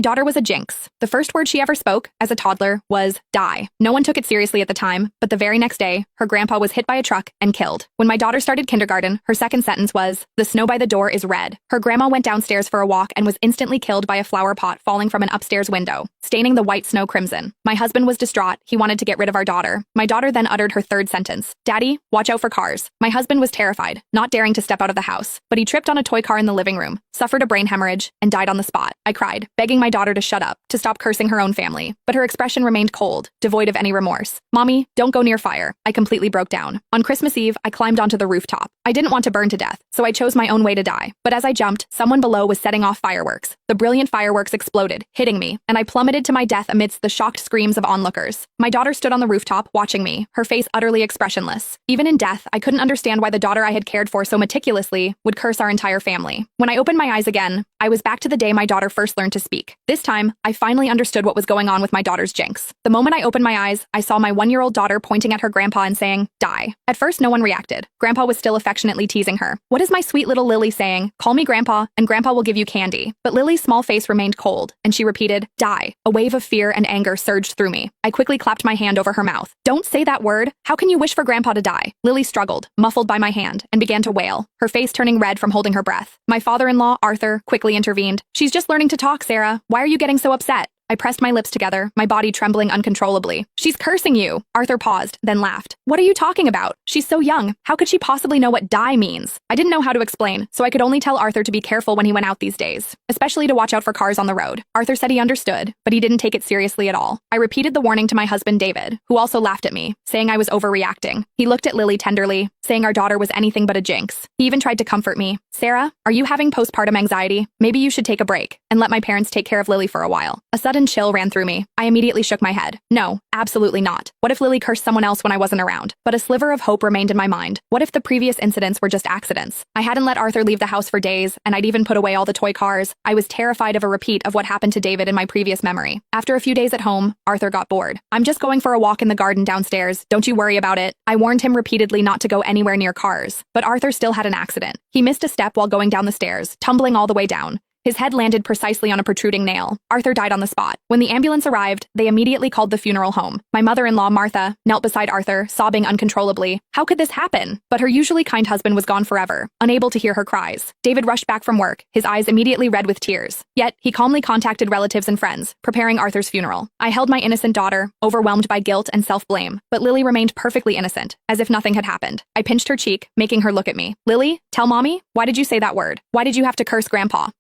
My daughter was a jinx. The first word she ever spoke, as a toddler, was die. No one took it seriously at the time, but the very next day, her grandpa was hit by a truck and killed. When my daughter started kindergarten, her second sentence was, "The snow by the door is red." Her grandma went downstairs for a walk and was instantly killed by a flower pot falling from an upstairs window, staining the white snow crimson. My husband was distraught. He wanted to get rid of our daughter. My daughter then uttered her third sentence, "Daddy, watch out for cars." My husband was terrified, not daring to step out of the house, but he tripped on a toy car in the living room, suffered a brain hemorrhage, and died on the spot. I cried, begging my daughter to shut up, to stop cursing her own family, but her expression remained cold, devoid of any remorse. "Mommy, don't go near fire." I completely broke down. On Christmas Eve, I climbed onto the rooftop. I didn't want to burn to death, so I chose my own way to die. But as I jumped, someone below was setting off fireworks. The brilliant fireworks exploded, hitting me, and I plummeted to my death amidst the shocked screams of onlookers. My daughter stood on the rooftop, watching me, her face utterly expressionless. Even in death, I couldn't understand why the daughter I had cared for so meticulously would curse our entire family. When I opened my eyes again, I was back to the day my daughter first learned to speak. This time, I finally understood what was going on with my daughter's jinx. The moment I opened my eyes, I saw my 1-year-old daughter pointing at her grandpa and saying, "Die." At first, no one reacted. Grandpa was still affectionately teasing her. "What is my sweet little Lily saying? Call me Grandpa, and Grandpa will give you candy." But Lily's small face remained cold, and she repeated, "Die." A wave of fear and anger surged through me. I quickly clapped my hand over her mouth. "Don't say that word. How can you wish for Grandpa to die?" Lily struggled, muffled by my hand, and began to wail, her face turning red from holding her breath. My father-in-law, Arthur, quickly intervened. "She's just learning to talk, Sarah. Why are you getting so upset?" I pressed my lips together, my body trembling uncontrollably. "She's cursing you." Arthur paused, then laughed. "What are you talking about? She's so young. How could she possibly know what die means?" I didn't know how to explain, so I could only tell Arthur to be careful when he went out these days, especially to watch out for cars on the road. Arthur said he understood, but he didn't take it seriously at all. I repeated the warning to my husband, David, who also laughed at me, saying I was overreacting. He looked at Lily tenderly, saying our daughter was anything but a jinx. He even tried to comfort me. "Sarah, are you having postpartum anxiety? Maybe you should take a break and let my parents take care of Lily for a while." A sudden chill ran through me. I immediately shook my head. No, absolutely not. What if Lily cursed someone else when I wasn't around? But a sliver of hope remained in my mind. What if the previous incidents were just accidents? I hadn't let Arthur leave the house for days, and I'd even put away all the toy cars. I was terrified of a repeat of what happened to David in my previous memory. After a few days at home, Arthur got bored. "I'm just going for a walk in the garden downstairs. Don't you worry about it." I warned him repeatedly not to go anywhere near cars, but Arthur still had an accident. He missed a step while going down the stairs, tumbling all the way down. His head landed precisely on a protruding nail. Arthur died on the spot. When the ambulance arrived, they immediately called the funeral home. My mother-in-law, Martha, knelt beside Arthur, sobbing uncontrollably. How could this happen? But her usually kind husband was gone forever, unable to hear her cries. David rushed back from work, his eyes immediately red with tears. Yet, he calmly contacted relatives and friends, preparing Arthur's funeral. I held my innocent daughter, overwhelmed by guilt and self-blame, but Lily remained perfectly innocent, as if nothing had happened. I pinched her cheek, making her look at me. "Lily, tell Mommy, why did you say that word? Why did you have to curse Grandpa?"